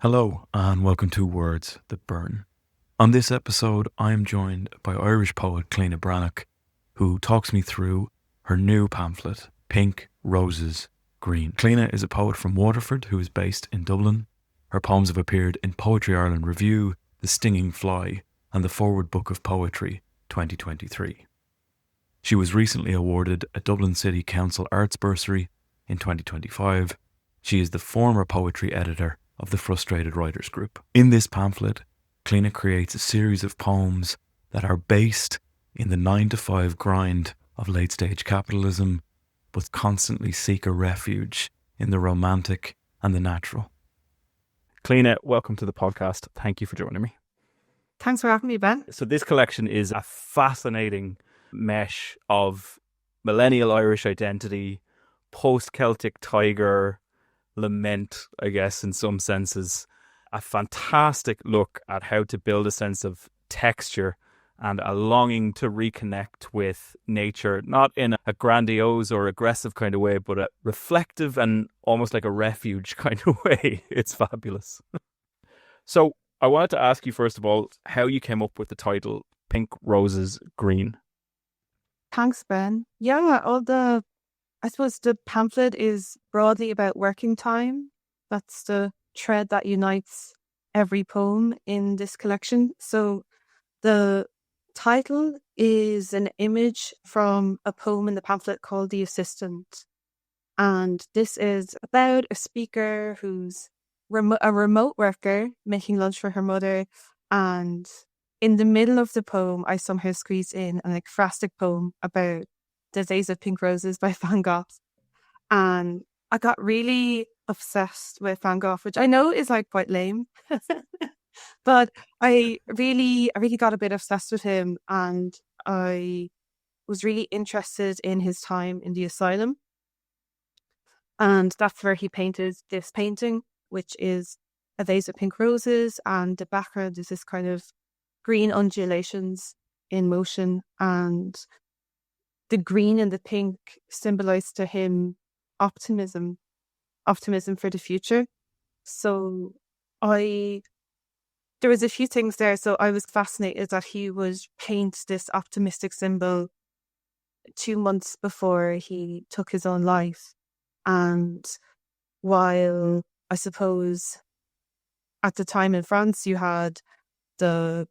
Hello and welcome to Words That Burn. On this episode, I am joined by Irish poet Clíodhna Bhreatnach, who talks me through her new pamphlet, Pink Roses Green. Clíodhna is a poet from Waterford who is based in Dublin. Her poems have appeared in Poetry Ireland Review, The Stinging Fly, and the Forward Book of Poetry 2023. She was recently awarded a Dublin City Council Arts Bursary in 2025. She is the former poetry editor of the Frustrated Writers Group. In this pamphlet, Clíodhna creates a series of poems that are based in the 9-to-5 grind of late-stage capitalism, but constantly seek a refuge in the romantic and the natural. Clíodhna, welcome to the podcast. Thank you for joining me. Thanks for having me, Ben. So this collection is a fascinating mesh of millennial Irish identity, post-Celtic tiger, lament, I guess, in some senses. A fantastic look at how to build a sense of texture and a longing to reconnect with nature, not in a grandiose or aggressive kind of way, but a reflective and almost like a refuge kind of way. It's fabulous. So I wanted to ask you, first of all, how you came up with the title Pink Roses Green. Thanks, Ben. Yeah, I suppose the pamphlet is broadly about working time. That's the thread that unites every poem in this collection. So the title is an image from a poem in the pamphlet called The Assistant. And this is about a speaker who's a remote worker making lunch for her mother. And in the middle of the poem, I somehow squeezed in an ekphrastic poem about the Days of Pink Roses by Van Gogh. And I got really obsessed with Van Gogh, which I know is like quite lame. But I really got a bit obsessed with him, and I was really interested in his time in the asylum. And that's where he painted this painting, which is a vase of pink roses, and the background is this kind of green undulations in motion, and the green and the pink symbolize to him optimism for the future. So there was a few things there. So I was fascinated that he would paint this optimistic symbol 2 months before he took his own life. And while I suppose at the time in France, you had the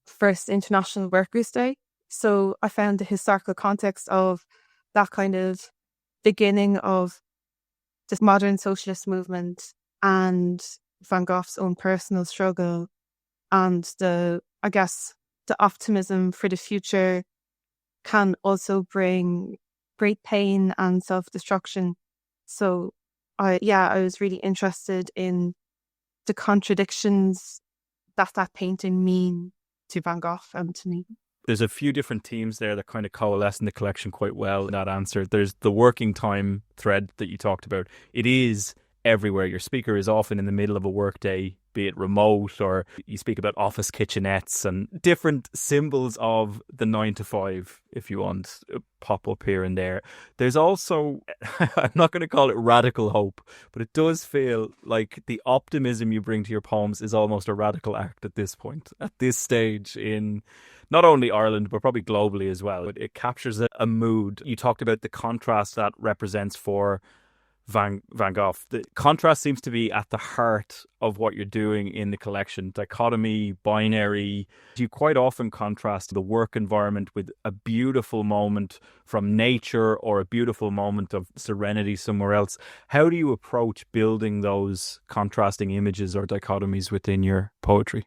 first International Workers' Day. So I found the historical context of that kind of beginning of this modern socialist movement and Van Gogh's own personal struggle and the optimism for the future can also bring great pain and self-destruction. So I was really interested in the contradictions that painting mean to Van Gogh and to me. There's a few different themes there that kind of coalesce in the collection quite well in that answer. There's the working time thread that you talked about. It is everywhere. Your speaker is often in the middle of a workday, be it remote, or you speak about office kitchenettes and different symbols of the 9-to-5, if you want, pop up here and there. There's also, I'm not going to call it radical hope, but it does feel like the optimism you bring to your poems is almost a radical act at this point, at this stage in not only Ireland, but probably globally as well. It captures a mood. You talked about the contrast that represents for Van Gogh. The contrast seems to be at the heart of what you're doing in the collection. Dichotomy, binary. You quite often contrast the work environment with a beautiful moment from nature or a beautiful moment of serenity somewhere else. How do you approach building those contrasting images or dichotomies within your poetry?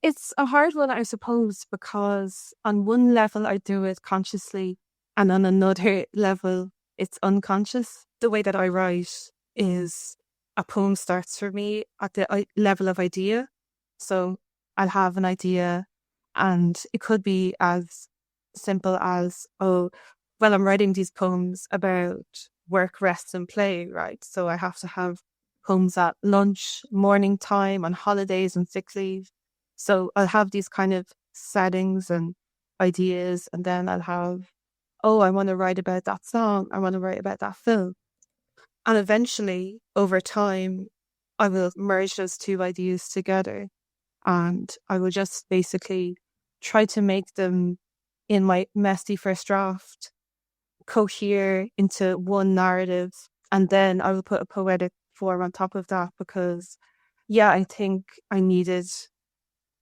It's a hard one, I suppose, because on one level I do it consciously and on another level it's unconscious. The way that I write is a poem starts for me at the level of idea. So I'll have an idea and it could be as simple as, I'm writing these poems about work, rest and play, right? So I have to have poems at lunch, morning time, on holidays and sick leave. So I'll have these kind of settings and ideas, and then I'll have, I want to write about that song. I want to write about that film. And eventually, over time, I will merge those two ideas together, and I will just basically try to make them in my messy first draft cohere into one narrative, and then I will put a poetic form on top of that because, yeah, I think I needed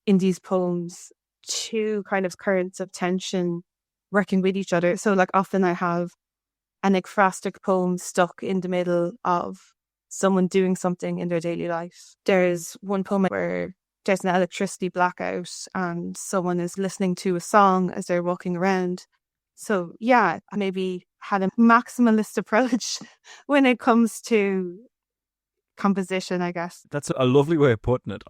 in these poems two kind of currents of tension working with each other. So, like, often I have an ekphrastic poem stuck in the middle of someone doing something in their daily life. There's one poem where there's an electricity blackout and someone is listening to a song as they're walking around. So yeah, I maybe had a maximalist approach when it comes to composition, I guess. That's a lovely way of putting it.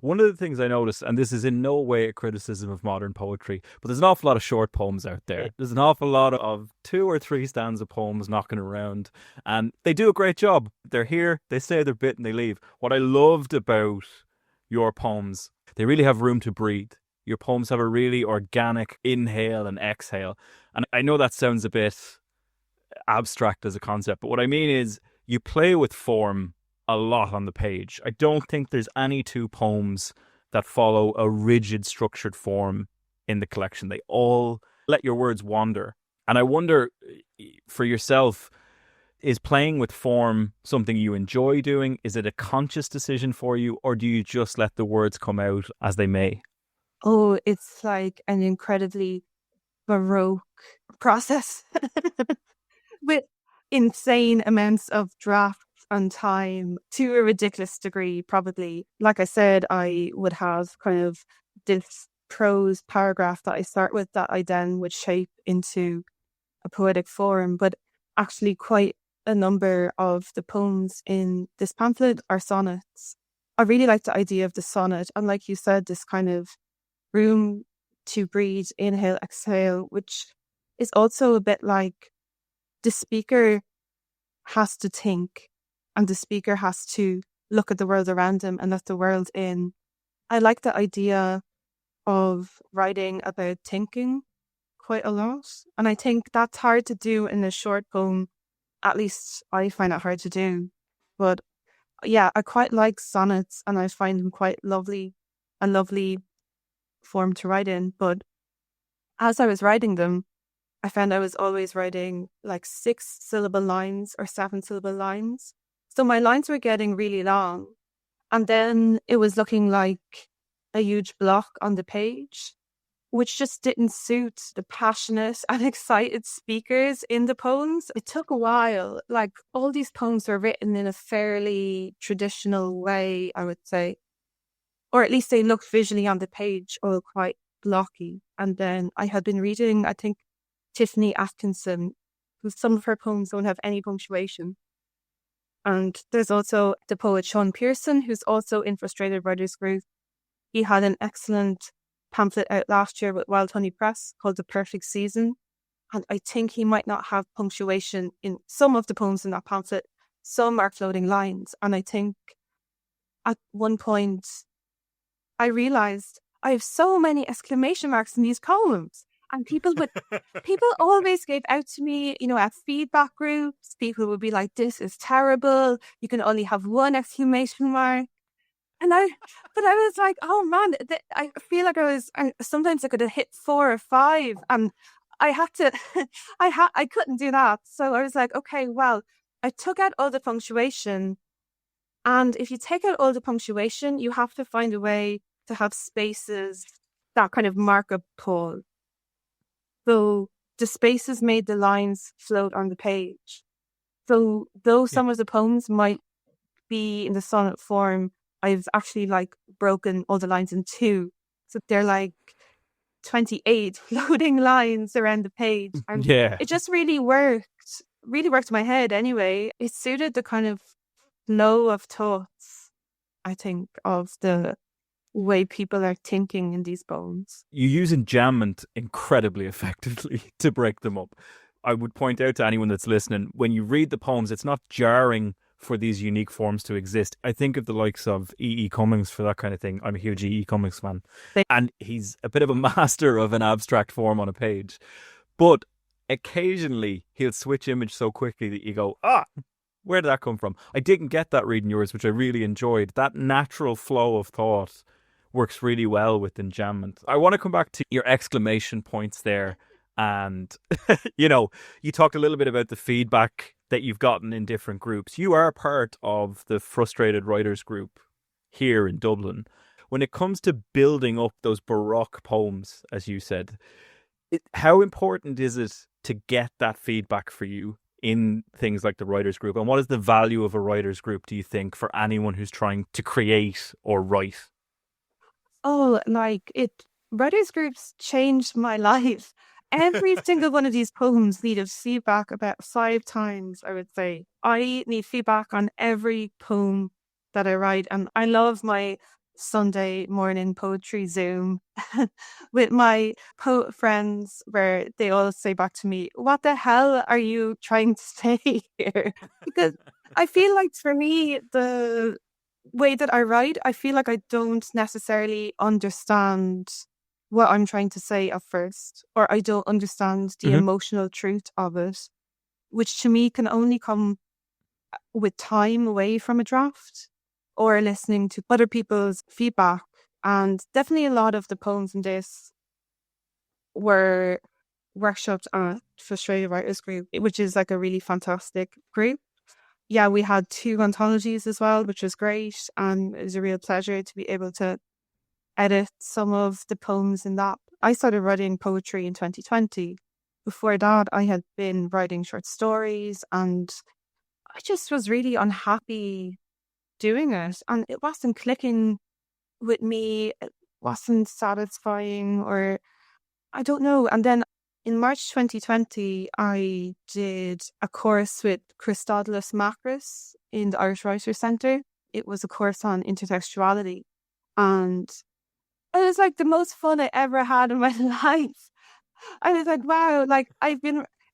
One of the things I noticed, and this is in no way a criticism of modern poetry, but there's an awful lot of short poems out there. There's an awful lot of 2 or 3 stanza poems knocking around, and they do a great job. They're here, they say their bit, and they leave. What I loved about your poems, they really have room to breathe. Your poems have a really organic inhale and exhale. And I know that sounds a bit abstract as a concept, but what I mean is you play with form a lot on the page. I don't think there's any 2 poems that follow a rigid structured form in the collection. They all let your words wander. And I wonder, for yourself, is playing with form something you enjoy doing? Is it a conscious decision for you, or do you just let the words come out as they may? Oh, it's like an incredibly Baroque process with insane amounts of drafts and time to a ridiculous degree, probably. Like I said, I would have kind of this prose paragraph that I start with that I then would shape into a poetic form, but actually quite a number of the poems in this pamphlet are sonnets. I really like the idea of the sonnet, and like you said, this kind of room to breathe, inhale, exhale, which is also a bit like the speaker has to think and the speaker has to look at the world around him and let the world in. I like the idea of writing about thinking quite a lot. And I think that's hard to do in a short poem. At least I find it hard to do. But yeah, I quite like sonnets and I find them quite lovely, a lovely form to write in. But as I was writing them, I found I was always writing like 6-syllable lines or 7-syllable lines. So my lines were getting really long. And then it was looking like a huge block on the page, which just didn't suit the passionate and excited speakers in the poems. It took a while. Like, all these poems were written in a fairly traditional way, I would say. Or at least they looked visually on the page all quite blocky. And then I had been reading, I think, Tiffany Atkinson, who some of her poems don't have any punctuation. And there's also the poet Sean Pearson, who's also in Frustrated Writers Group. He had an excellent pamphlet out last year with Wild Honey Press called The Perfect Season. And I think he might not have punctuation in some of the poems in that pamphlet. Some are floating lines. And I think at one point I realized I have so many exclamation marks in these columns. And people always gave out to me, at feedback groups. People would be like, "This is terrible. You can only have one exclamation mark." But I was like, "Oh man, I feel like sometimes I could have hit 4 or 5, and I had to, I couldn't do that." So I was like, "Okay, well, I took out all the punctuation, and if you take out all the punctuation, you have to find a way to have spaces that kind of mark a pause. So the spaces made the lines float on the page. So though some of the poems might be in the sonnet form, I've actually broken all the lines in 2. So they're like 28 floating lines around the page. And Yeah. it just really worked in my head anyway. It suited the kind of flow of thoughts, I think, of the way people are thinking in these poems. You use enjambment incredibly effectively to break them up. I would point out to anyone that's listening, when you read the poems, it's not jarring for these unique forms to exist. I think of the likes of E.E. Cummings for that kind of thing. I'm a huge E.E. Cummings fan. And he's a bit of a master of an abstract form on a page. But occasionally he'll switch image so quickly that you go, Where did that come from? I didn't get that reading yours, which I really enjoyed. That natural flow of thought works really well with enjambment. I want to come back to your exclamation points there. And, you talked a little bit about the feedback that you've gotten in different groups. You are part of the Frustrated Writers group here in Dublin. When it comes to building up those Baroque poems, as you said, how important is it to get that feedback for you in things like the writers group? And what is the value of a writers group, do you think, for anyone who's trying to create or write? Oh, writers groups changed my life. Every single one of these poems needed feedback about 5 times, I would say. I need feedback on every poem that I write. And I love my Sunday morning poetry Zoom with my poet friends where they all say back to me, what the hell are you trying to say here? Because I feel like for me, the way that I write, I feel like I don't necessarily understand what I'm trying to say at first, or I don't understand the Mm-hmm. emotional truth of it, which to me can only come with time away from a draft or listening to other people's feedback. And definitely a lot of the poems in this were workshopped at Frustrated Writers Group, which is like a really fantastic group. Yeah, we had 2 anthologies as well, which was great. And it was a real pleasure to be able to edit some of the poems in that. I started writing poetry in 2020. Before that, I had been writing short stories and I just was really unhappy doing it. And it wasn't clicking with me. It wasn't satisfying, or I don't know. And then in March 2020, I did a course with Christodulus Macris in the Irish Writers Centre. It was a course on intertextuality. And it was like the most fun I ever had in my life. I was like, wow,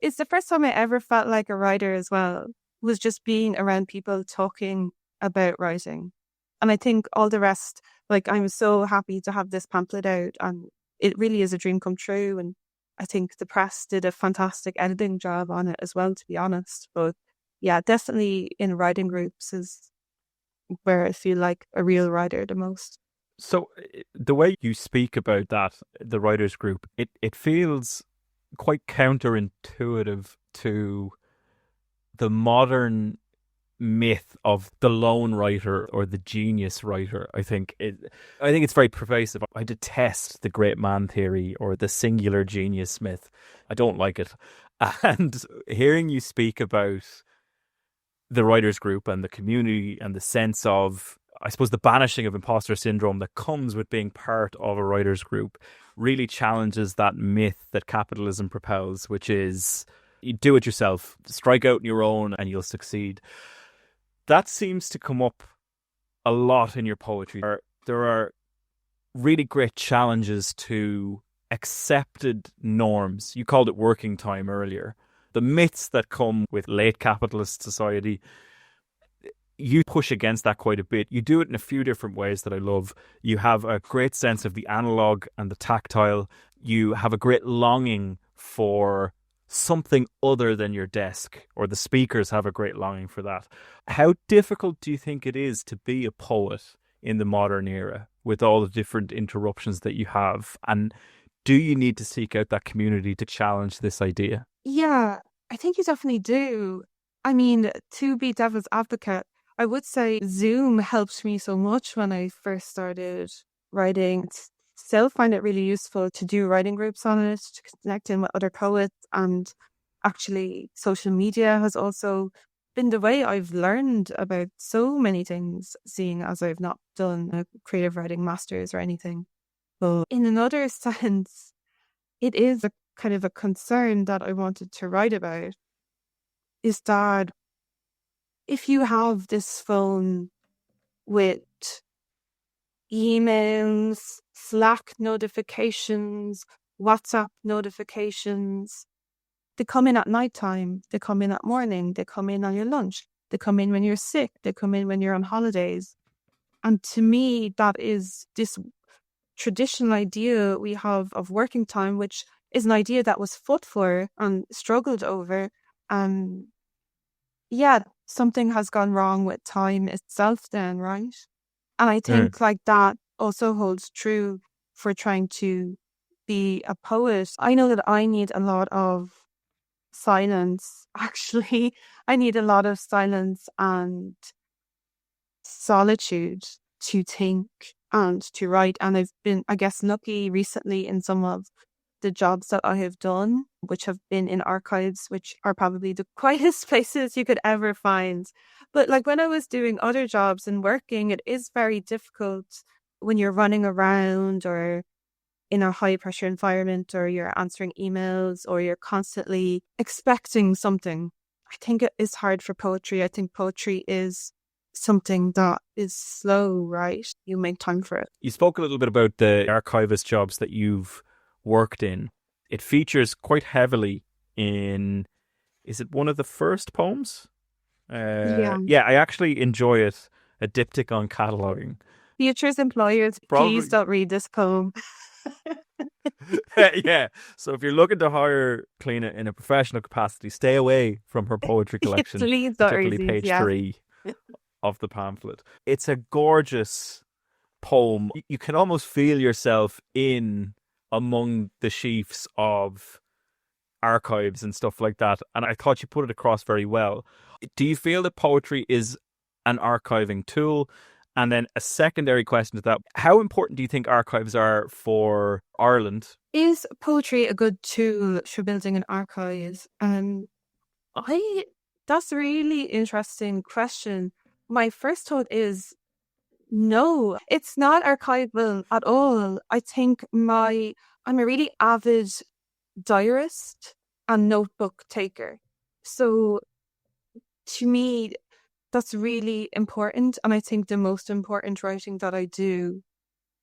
it's the first time I ever felt like a writer as well, was just being around people talking about writing. And I think all the rest, like, I'm so happy to have this pamphlet out, and it really is a dream come true. And I think the press did a fantastic editing job on it as well, to be honest. But yeah, definitely in writing groups is where I feel like a real writer the most. So the way you speak about that, the writers group, it feels quite counterintuitive to the modern myth of the lone writer or the genius writer. I think it's very pervasive. I detest the great man theory or the singular genius myth. I don't like it. And hearing you speak about the writers group and the community and the sense of, I suppose, the banishing of imposter syndrome that comes with being part of a writers group really challenges that myth that capitalism propels, which is you do it yourself, strike out on your own and you'll succeed. That seems to come up a lot in your poetry. There are really great challenges to accepted norms. You called it working time earlier. The myths that come with late capitalist society, you push against that quite a bit. You do it in a few different ways that I love. You have a great sense of the analog and the tactile. You have a great longing for something other than your desk, or the speakers have a great longing for that. How difficult do you think it is to be a poet in the modern era with all the different interruptions that you have? And do you need to seek out that community to challenge this idea? Yeah, I think you definitely do. I mean, to be devil's advocate, I would say Zoom helped me so much when I first started writing. Still find it really useful to do writing groups on it, to connect in with other poets. And actually, social media has also been the way I've learned about so many things, seeing as I've not done a creative writing master's or anything. But in another sense, it is a kind of a concern that I wanted to write about, is that if you have this phone with emails, Slack notifications, WhatsApp notifications, they come in at nighttime, they come in at morning, they come in on your lunch, they come in when you're sick, they come in when you're on holidays. And to me, that is this traditional idea we have of working time, which is an idea that was fought for and struggled over. And yeah, something has gone wrong with time itself then, right? And I Mm. think like that also holds true for trying to be a poet. I know that I need a lot of silence. Actually, I need a lot of silence and solitude to think and to write. And I've been, I guess, lucky recently in some of the jobs that I have done, which have been in archives, which are probably the quietest places you could ever find. But like when I was doing other jobs and working, it is very difficult when you're running around or in a high pressure environment or you're answering emails or you're constantly expecting something. I think it is hard for poetry. I think poetry is something that is slow, right? You make time for it. You spoke a little bit about the archivist jobs that you've worked in. It features quite heavily in, is it one of the first poems? Yeah. Yeah, I actually enjoy it. A diptych on cataloguing. Futures employers, please Probably, don't read this poem. yeah. So if you're looking to hire Clíodhna in a professional capacity, stay away from her poetry collection, Please don't read particularly these, page yeah. 3 of the pamphlet. It's a gorgeous poem. You can almost feel yourself in among the sheafs of archives and stuff like that. And I thought you put it across very well. Do you feel that poetry is an archiving tool? And then a secondary question to that, how important do you think archives are for Ireland? Is poetry a good tool for building an archive? I that's a really interesting question. My first thought is no, it's not archival at all. I think I'm a really avid diarist and notebook taker. So to me, that's really important. And I think the most important writing that I do,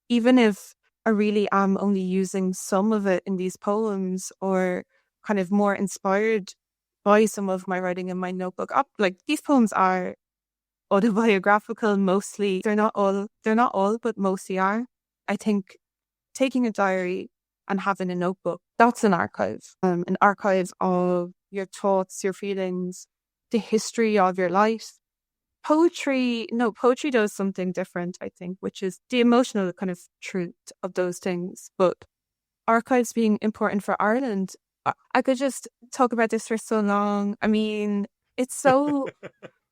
even if I really am only using some of it in these poems or kind of more inspired by some of my writing in my notebook. Like these poems are autobiographical mostly. They're not all, but mostly are. I think taking a diary and having a notebook, that's an archive of your thoughts, your feelings, the history of your life. Poetry does something different, I think, which is the emotional kind of truth of those things. But archives being important for Ireland, I could just talk about this for so long. I mean, it's so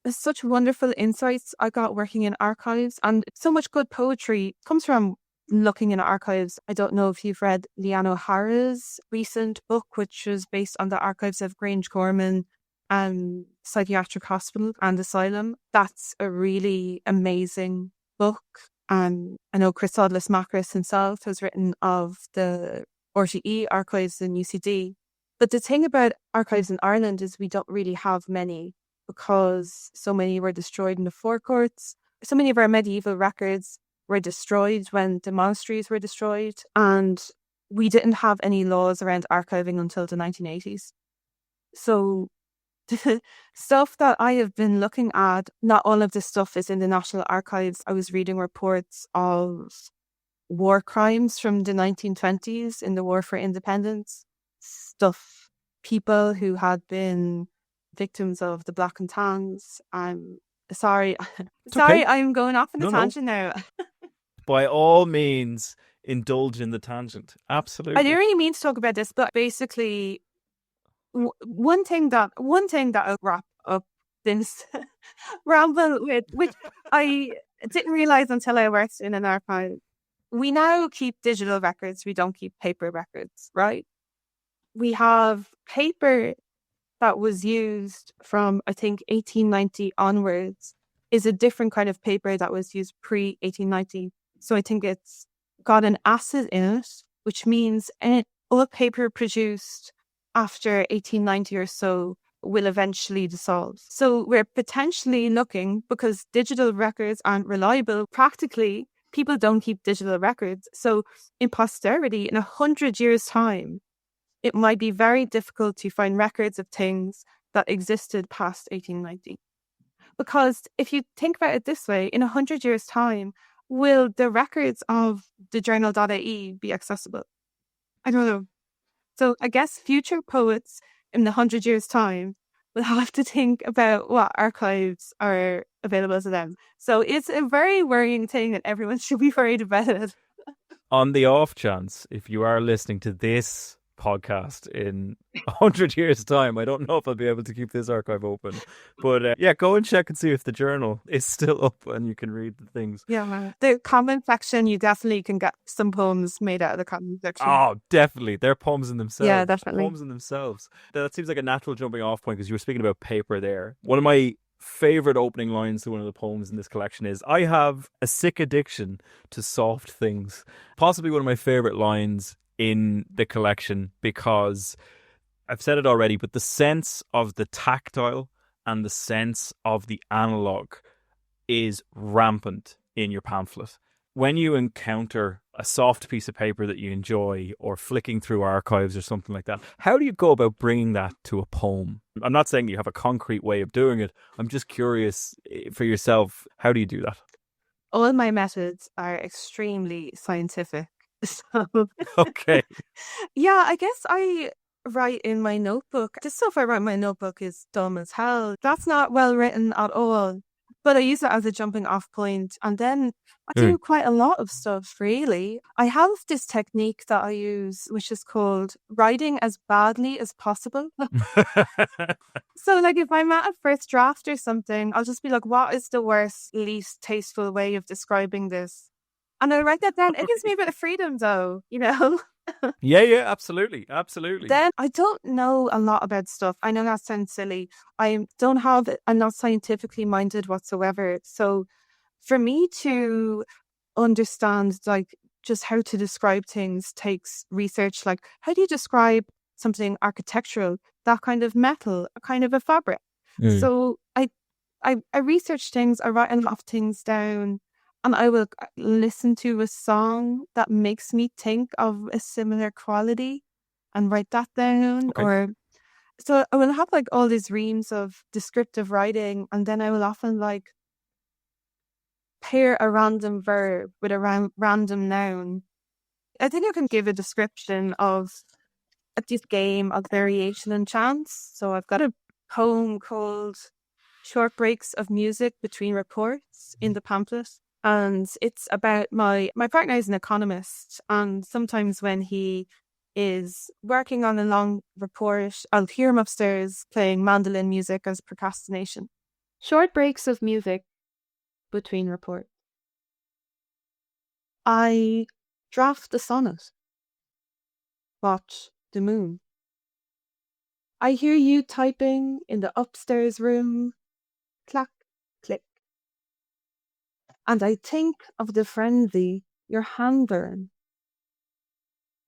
there's such wonderful insights I got working in archives, and so much good poetry comes from looking in archives. I don't know if you've read Leanne O'Hara's recent book, which was based on the archives of Grange Gorman Psychiatric Hospital and Asylum. That's a really amazing book. And I know Chris Macris himself has written of the RTE archives in UCD. But the thing about archives in Ireland is we don't really have many because so many were destroyed in the forecourts. So many of our medieval records were destroyed when the monasteries were destroyed. And we didn't have any laws around archiving until the 1980s. So the stuff that I have been looking at, not all of this stuff is in the National Archives. I was reading reports of war crimes from the 1920s in the War for Independence, stuff, people who had been victims of the Black and Tans. I'm sorry, It's okay. I'm going off on a No, no. tangent now. By all means, indulge in the tangent. I didn't Absolutely. really mean to talk about this, but basically, one thing that I'll wrap up this ramble with, which I didn't realize until I worked in an archive. We now keep digital records. We don't keep paper records, right? We have paper that was used from, I think, 1890 onwards is a different kind of paper that was used pre 1890. So I think it's got an acid in it, which means all paper produced after 1890 or so will eventually dissolve. So we're potentially looking, because digital records aren't reliable, practically people don't keep digital records. So in posterity, in 100 years' time, it might be very difficult to find records of things that existed past 1890. Because if you think about it this way, in 100 years' time, will the records of the journal.ie be accessible? I don't know. So I guess future poets in 100 years' time will have to think about what archives are available to them. So it's a very worrying thing that everyone should be worried about it. On the off chance, if you are listening to this podcast in 100 years' time, I don't know if I'll be able to keep this archive open. But yeah, go and check and see if the journal is still up and you can read the things. Yeah, the comment section, you definitely can get some poems made out of the comment section. Oh, definitely. They're poems in themselves. Yeah, definitely. Poems in themselves. That seems like a natural jumping off point because you were speaking about paper there. One of my favorite opening lines to one of the poems in this collection is, "I have a sick addiction to soft things." Possibly one of my favorite lines in the collection because I've said it already, but the sense of the tactile and the sense of the analog is rampant in your pamphlet. When you encounter a soft piece of paper that you enjoy or flicking through archives or something like that, how do you go about bringing that to a poem? I'm not saying you have a concrete way of doing it. I'm just curious for yourself, how do you do that? All my methods are extremely scientific. So, Okay. yeah, I guess I write in my notebook. The stuff I write in my notebook is dumb as hell. That's not well written at all. But I use it as a jumping off point. And then I do quite a lot of stuff, really. I have this technique that I use, which is called writing as badly as possible. So, like, if I'm at a first draft or something, I'll just be like, what is the worst, least tasteful way of describing this? And I write that down. It gives me a bit of freedom, though, you know? Yeah, absolutely. Absolutely. Then I don't know a lot about stuff. I know that sounds silly. I'm not scientifically minded whatsoever. So for me to understand, like, just how to describe things takes research. Like, how do you describe something architectural, that kind of metal, a kind of a fabric? So I research things, I write a lot of things down, and I will listen to a song that makes me think of a similar quality and write that down. Okay. Or so I will have like all these reams of descriptive writing, and then I will often like pair a random verb with a random noun. I think I can give a description of this game of variation and chance. So I've got a poem called Short Breaks of Music Between Reports in the pamphlet. And it's about my partner is an economist. And sometimes when he is working on a long report, I'll hear him upstairs playing mandolin music as procrastination. Short breaks of music between reports. I draft the sonnet. Watch the moon. I hear you typing in the upstairs room. Clack, click. And I think of the frenzy your hand burn,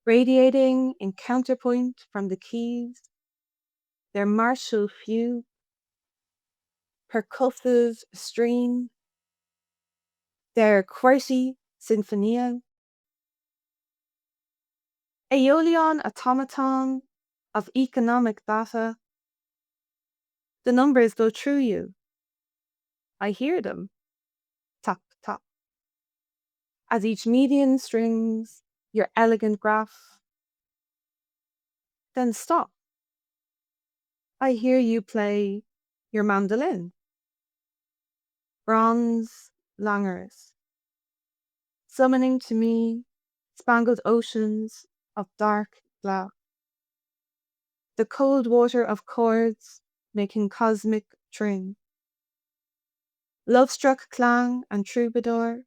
radiating in counterpoint from the keys, their martial fugue, percussive stream, their QWERTY sinfonia, Aeolian automaton of economic data. The numbers go through you. I hear them. Tap, tap. As each median strings your elegant graph. Then stop. I hear you play your mandolin. Bronze langers. Summoning to me spangled oceans of dark glass. The cold water of chords making cosmic tring. Love-struck clang and troubadour.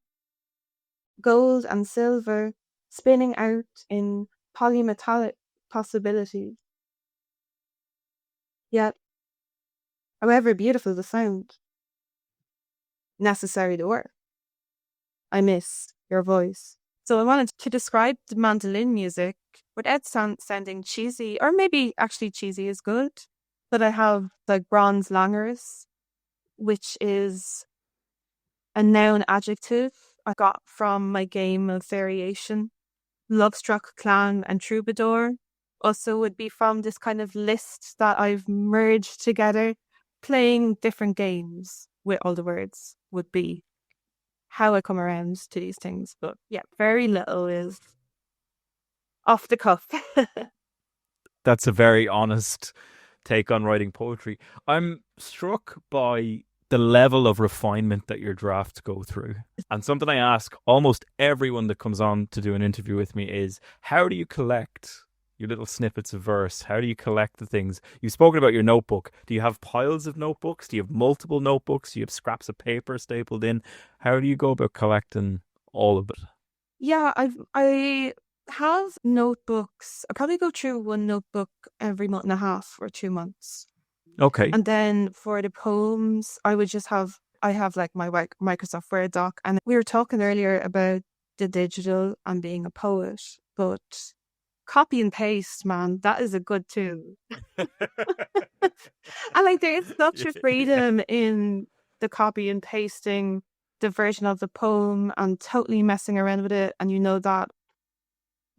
Gold and silver spinning out in polymetallic possibilities. Yet, however beautiful the sound, necessary the work. I miss your voice. So I wanted to describe the mandolin music without sounding cheesy, or maybe actually cheesy is good. But I have like bronze langers, which is a noun adjective I got from my game of variation. Love-struck clang and troubadour also would be from this kind of list that I've merged together. Playing different games with all the words would be how I come around to these things. But yeah, very little is off the cuff. That's a very honest take on writing poetry. I'm struck by the level of refinement that your drafts go through. And something I ask almost everyone that comes on to do an interview with me is, how do you collect your little snippets of verse? How do you collect the things? You've spoken about your notebook. Do you have piles of notebooks? Do you have multiple notebooks? Do you have scraps of paper stapled in? How do you go about collecting all of it? Yeah, I have notebooks. I probably go through one notebook every month and a half or 2 months. Okay. And then for the poems, I have like my Microsoft Word doc. And we were talking earlier about the digital and being a poet, but copy and paste, man, that is a good tool. And like there is such a Yeah. freedom in the copy and pasting the version of the poem and totally messing around with it. And you know that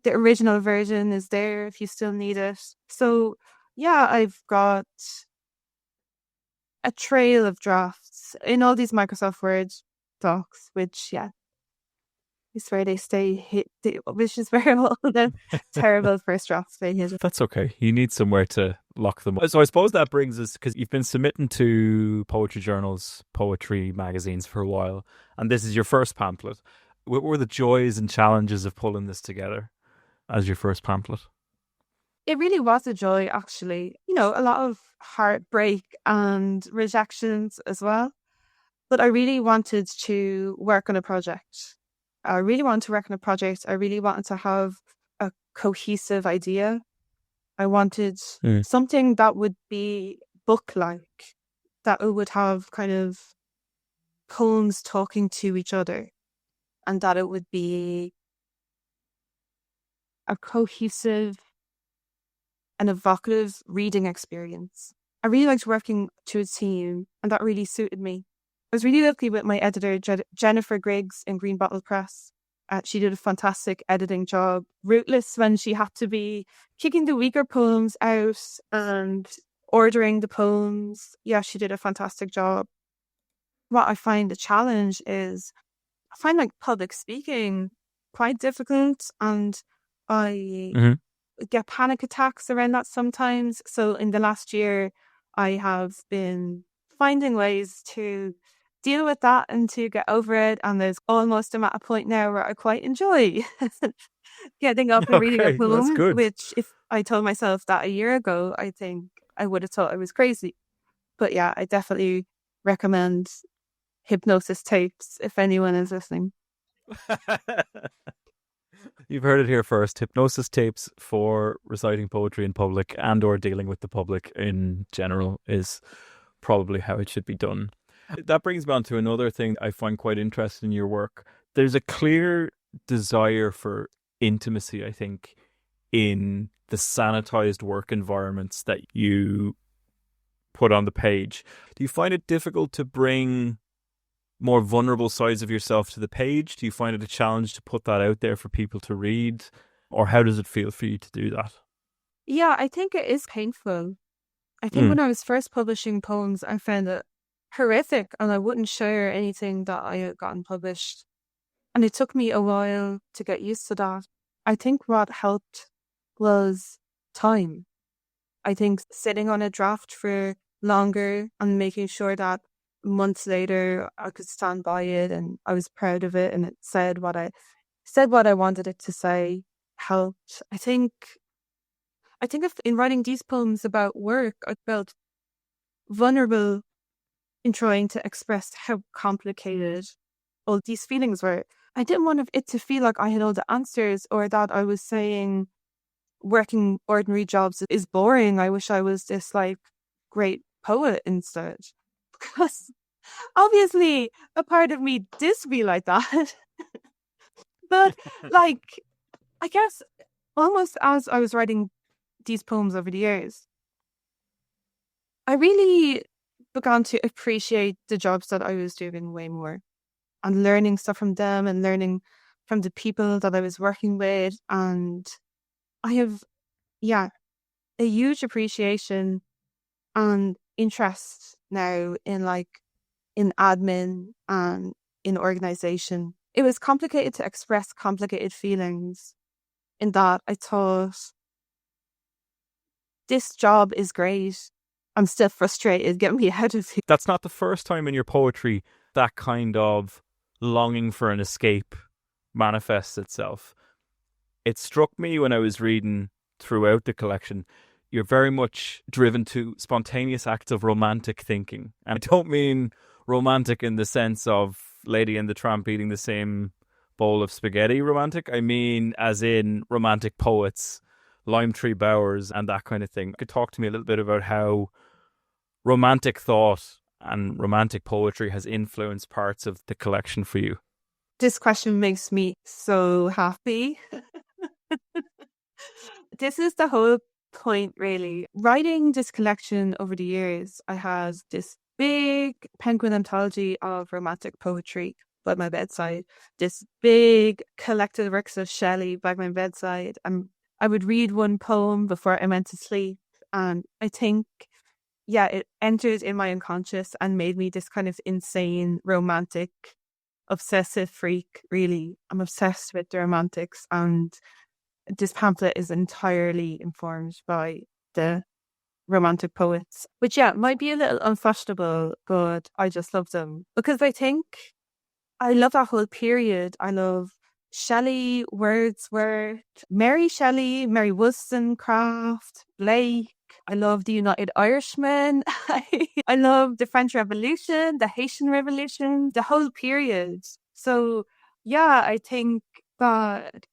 the original version is there if you still need it. So yeah, I've got a trail of drafts in all these Microsoft Word docs, which yeah, is where they stay hit, which is where all the terrible first drafts stay hidden. That's okay. You need somewhere to lock them up. So I suppose that brings us, because you've been submitting to poetry journals, poetry magazines for a while, and this is your first pamphlet. What were the joys and challenges of pulling this together as your first pamphlet? It really was a joy, actually. You know, a lot of heartbreak and rejections as well. But I really wanted to work on a project. I really wanted to work on a project. I really wanted to have a cohesive idea. I wanted Mm. something that would be book-like, that it would have kind of poems talking to each other, and that it would be a cohesive and evocative reading experience. I really liked working to a team, and that really suited me. I was really lucky with my editor, Jennifer Griggs in Green Bottle Press. She did a fantastic editing job, ruthless when she had to be kicking the weaker poems out and ordering the poems. Yeah, she did a fantastic job. What I find a challenge is I find like public speaking quite difficult, and I Mm-hmm. get panic attacks around that sometimes. So in the last year, I have been finding ways to deal with that and to get over it. And there's almost I'm at a point now where I quite enjoy getting up and reading a Okay, that's poem, good. which if I told myself that a year ago, I think I would have thought I was crazy. But yeah, I definitely recommend hypnosis tapes if anyone is listening. You've heard it here first. Hypnosis tapes for reciting poetry in public and or dealing with the public in general is probably how it should be done. That brings me on to another thing I find quite interesting in your work. There's a clear desire for intimacy, I think, in the sanitized work environments that you put on the page. Do you find it difficult to bring more vulnerable sides of yourself to the page? Do you find it a challenge to put that out there for people to read? Or how does it feel for you to do that? Yeah, I think it is painful. I think Mm. when I was first publishing poems, I found it horrific and I wouldn't share anything that I had gotten published. And it took me a while to get used to that. I think what helped was time. I think sitting on a draft for longer and making sure that months later I could stand by it and I was proud of it and it said what I wanted it to say helped. I think if in writing these poems about work, I felt vulnerable in trying to express how complicated all these feelings were. I didn't want it to feel like I had all the answers or that I was saying working ordinary jobs is boring. I wish I was this like great poet instead. Because obviously a part of me did feel like that. But like, I guess almost as I was writing these poems over the years, I really began to appreciate the jobs that I was doing way more and learning stuff from them and learning from the people that I was working with. And I have, yeah, a huge appreciation and interest now in admin and in organization. It was complicated to express complicated feelings in that I thought this job is great I'm still frustrated. Get me out of here. That's not the first time in your poetry that kind of longing for an escape manifests itself. It struck me when I was reading throughout the collection, you're very much driven to spontaneous acts of romantic thinking. And I don't mean romantic in the sense of Lady and the Tramp eating the same bowl of spaghetti romantic. I mean as in romantic poets, Lime Tree Bowers and that kind of thing. Could talk to me a little bit about how romantic thought and romantic poetry has influenced parts of the collection for you? This question makes me so happy. This is the whole point, really. Writing this collection over the years, I had this big penguin anthology of romantic poetry by my bedside, this big collected works of Shelley by my bedside. And I would read one poem before I went to sleep. And I think, yeah, it entered in my unconscious and made me this kind of insane, romantic, obsessive freak, really. I'm obsessed with the romantics, and this pamphlet is entirely informed by the romantic poets, which, yeah, might be a little unfashionable, but I just love them because I think I love that whole period. I love Shelley, Wordsworth, Mary Shelley, Mary Wollstonecraft, Blake. I love the United Irishmen. I love the French Revolution, the Haitian Revolution, the whole period. So, yeah, I think that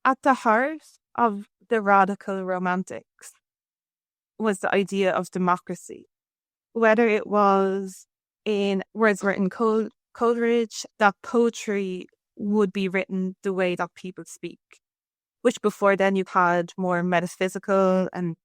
at the heart of the radical romantics was the idea of democracy. Whether it was in Wordsworth and Coleridge, that poetry would be written the way that people speak, which before then you had more metaphysical and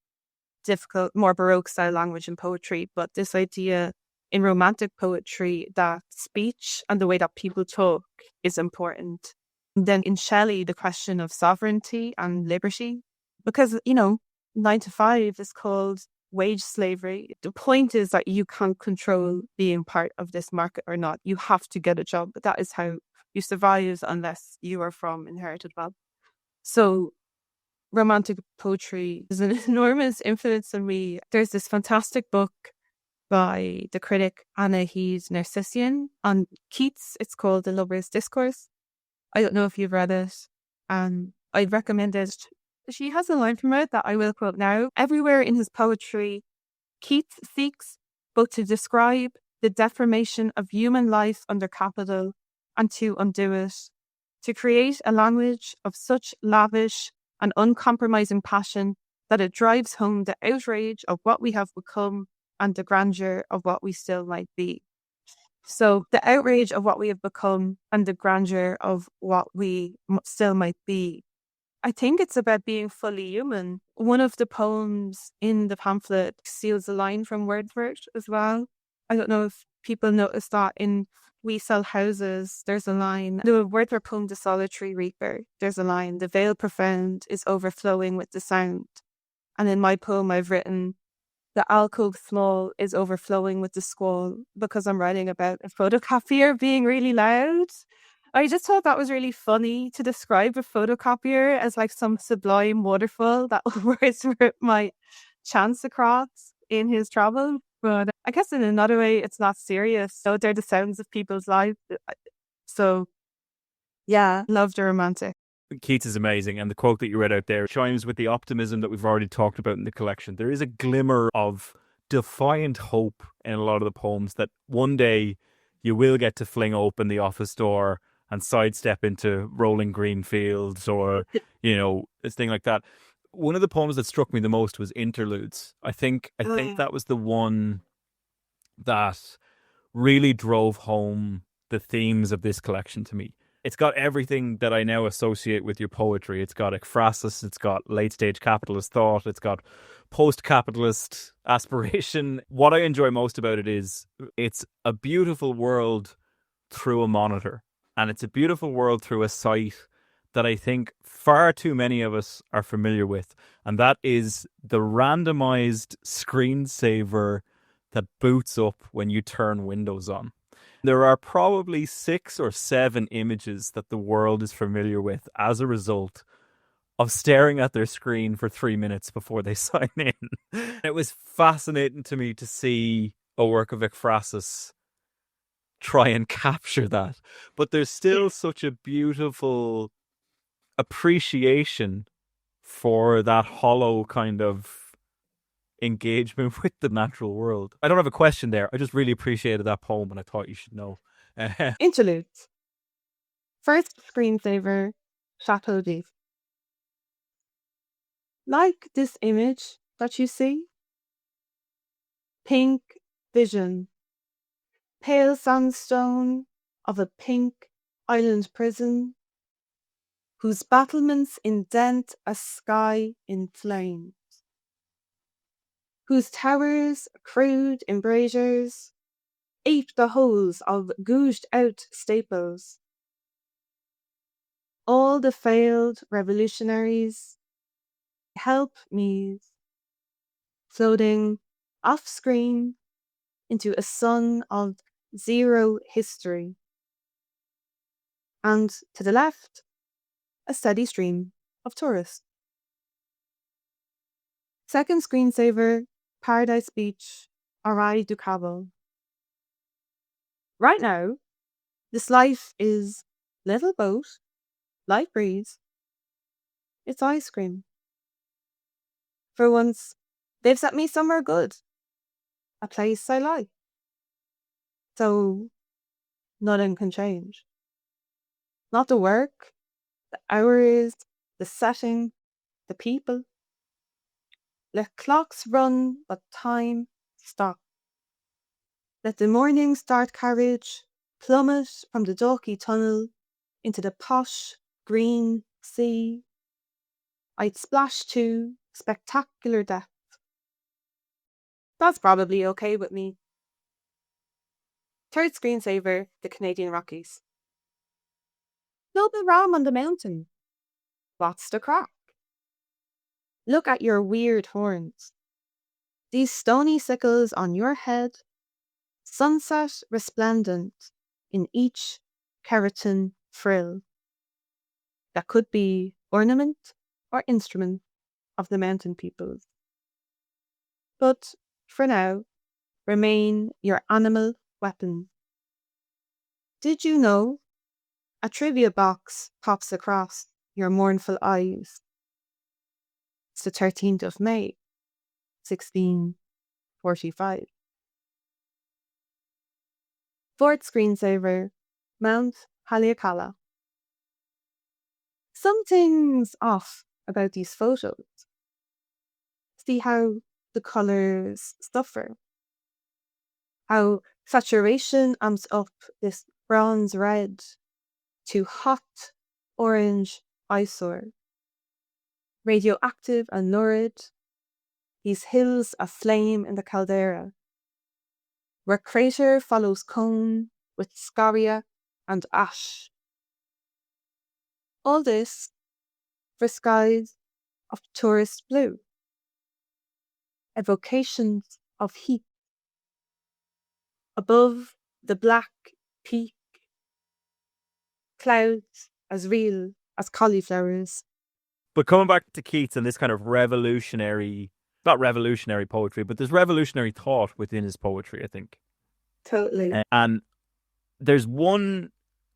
difficult, more Baroque style language in poetry. But this idea in romantic poetry that speech and the way that people talk is important. And then in Shelley, the question of sovereignty and liberty, because, 9 to 5 is called wage slavery. The point is that you can't control being part of this market or not. You have to get a job. But that is how you survive unless you are from inherited wealth. So romantic poetry is an enormous influence on me. There's this fantastic book by the critic Anna Hees Narcissian on Keats. It's called The Lover's Discourse. I don't know if you've read it. I'd recommend it. She has a line from it that I will quote now. Everywhere in his poetry, Keats seeks both to describe the deformation of human life under capital and to undo it, to create a language of such lavish and uncompromising passion that it drives home the outrage of what we have become and the grandeur of what we still might be. So the outrage of what we have become and the grandeur of what we still might be. I think it's about being fully human. One of the poems in the pamphlet steals a line from Wordsworth as well. I don't know if people noticed that in We Sell Houses, there's a line. The Wordsworth poem, The Solitary Reaper, there's a line. The veil profound is overflowing with the sound. And in my poem, I've written, the alcove small is overflowing with the squall, because I'm writing about a photocopier being really loud. I just thought that was really funny to describe a photocopier as like some sublime waterfall that Wordsworth might chance across in his travel. But I guess in another way, it's not serious. So they're the sounds of people's lives. So yeah, love the romantic. Keats is amazing, and the quote that you read out there chimes with the optimism that we've already talked about in the collection. There is a glimmer of defiant hope in a lot of the poems that one day you will get to fling open the office door and sidestep into rolling green fields or, a thing like that. One of the poems that struck me the most was Interludes. I think that was the one that really drove home the themes of this collection to me. It's got everything that I now associate with your poetry. It's got ekphrasis, it's got late-stage capitalist thought, it's got post-capitalist aspiration. What I enjoy most about it is it's a beautiful world through a monitor, and it's a beautiful world through a site that I think far too many of us are familiar with, and that is the randomized screensaver that boots up when you turn Windows on. There are probably 6 or 7 images that the world is familiar with as a result of staring at their screen for 3 minutes before they sign in. It was fascinating to me to see a work of ekphrasis try and capture that. But there's still such a beautiful appreciation for that hollow kind of engagement with the natural world. I don't have a question there. I just really appreciated that poem and I thought you should know. Interludes. First screensaver, Chateau d'If. Like this image that you see? Pink vision. Pale sandstone of a pink island prison whose battlements indent a sky in flames, whose towers, crude embrasures, ape the holes of gouged out staples. All the failed revolutionaries, help me, floating off screen into a sun of zero history. And to the left, a steady stream of tourists. Second screensaver, Paradise Beach, Arai du Cabo. Right now, this life is little boat, light breeze. It's ice cream. For once, they've set me somewhere good, a place I like. So, nothing can change. Not the work, the hours, the setting, the people. Let clocks run, but time stop. Let the morning start carriage plummet from the Dalkey tunnel into the posh, green sea. I'd splash to spectacular depth. That's probably okay with me. Third screensaver, the Canadian Rockies. Global ram on the mountain. What's the crack? Look at your weird horns. These stony sickles on your head, sunset resplendent in each keratin frill. That could be ornament or instrument of the mountain peoples. But for now, remain your animal weapon. Did you know a trivia box pops across your mournful eyes? It's the 13th of May, 1645. Fourth screensaver, Mount Haleakala. Something's off about these photos. See how the colours suffer, how saturation amps up this bronze red to hot orange eyesore. Radioactive and lurid, these hills aflame in the caldera, where crater follows cone with scoria and ash. All this for skies of tourist blue, evocations of heat. Above the black peak, clouds as real as cauliflowers. But coming back to Keats and this kind of revolutionary, not revolutionary poetry, but there's revolutionary thought within his poetry, I think. Totally. And there's one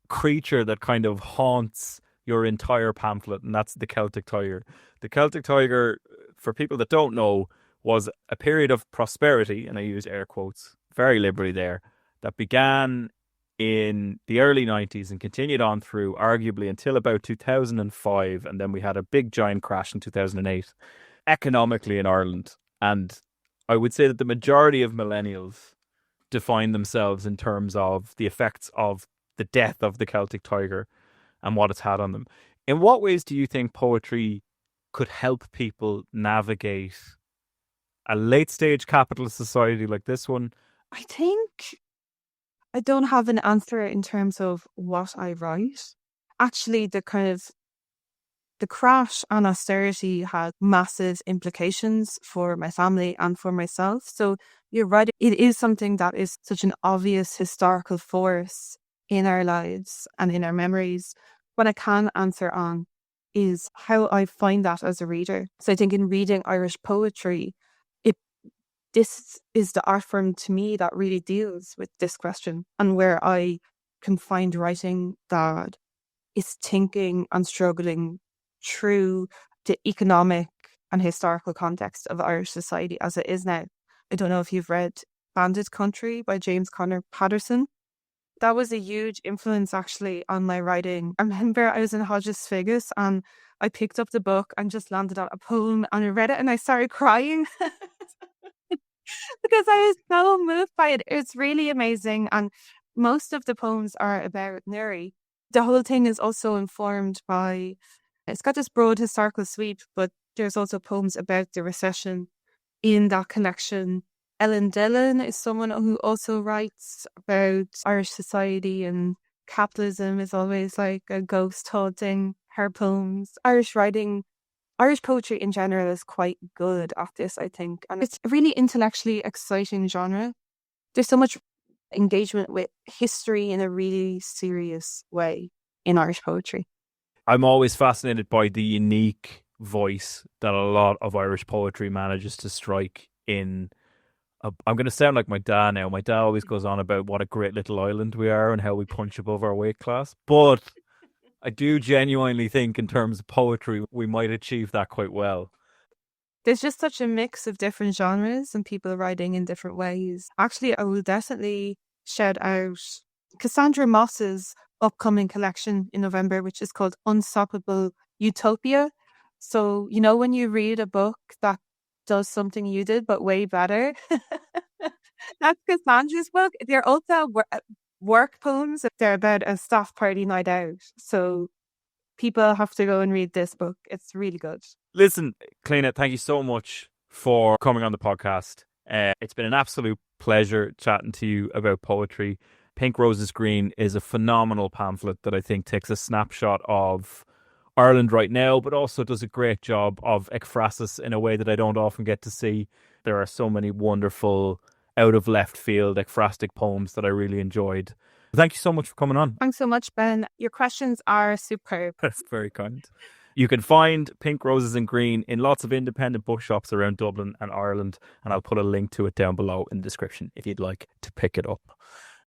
creature that kind of haunts your entire pamphlet, and that's the Celtic tiger. The Celtic tiger, for people that don't know, was a period of prosperity, and I use air quotes very liberally there, that began in the early 90s and continued on through arguably until about 2005, and then we had a big giant crash in 2008 economically in Ireland. And I would say that the majority of millennials define themselves in terms of the effects of the death of the Celtic tiger and what it's had on them. In what ways do you think poetry could help people navigate a late stage capitalist society like this one? I think I don't have an answer in terms of what I write. Actually, the crash and austerity had massive implications for my family and for myself. So you're right, it is something that is such an obvious historical force in our lives and in our memories. What I can answer on is how I find that as a reader. So I think in reading Irish poetry, this is the art form to me that really deals with this question, and where I can find writing that is thinking and struggling through the economic and historical context of Irish society as it is now. I don't know if you've read Bandit Country by James Connor Patterson. That was a huge influence actually on my writing. I remember I was in Hodges Figus and I picked up the book and just landed on a poem and I read it and I started crying because I was so moved by it. It's really amazing. And most of the poems are about Neri. The whole thing is also informed by, it's got this broad historical sweep, but there's also poems about the recession in that collection. Ellen Dillon is someone who also writes about Irish society, and capitalism is always like a ghost haunting her poems. Irish poetry in general is quite good at this, I think. And it's a really intellectually exciting genre. There's so much engagement with history in a really serious way in Irish poetry. I'm always fascinated by the unique voice that a lot of Irish poetry manages to strike in. I'm going to sound like my dad now. My dad always goes on about what a great little island we are and how we punch above our weight class. But I do genuinely think in terms of poetry, we might achieve that quite well. There's just such a mix of different genres and people writing in different ways. Actually, I will definitely shout out Cassandra Moss's upcoming collection in November, which is called Unstoppable Utopia. So, when you read a book that does something you did, but way better, that's Cassandra's book. They're also work poems. They're about a staff party night out. So people have to go and read this book. It's really good. Listen, Clíodhna, thank you so much for coming on the podcast. It's been an absolute pleasure chatting to you about poetry. Pink Roses Green is a phenomenal pamphlet that I think takes a snapshot of Ireland right now, but also does a great job of ekphrasis in a way that I don't often get to see. There are so many wonderful, out of left field ekphrastic poems that I really enjoyed. Thank you so much for coming on. Thanks so much, Ben. Your questions are superb. That's very kind. You can find Pink Roses and Green in lots of independent bookshops around Dublin and Ireland, and I'll put a link to it down below in the description if you'd like to pick it up.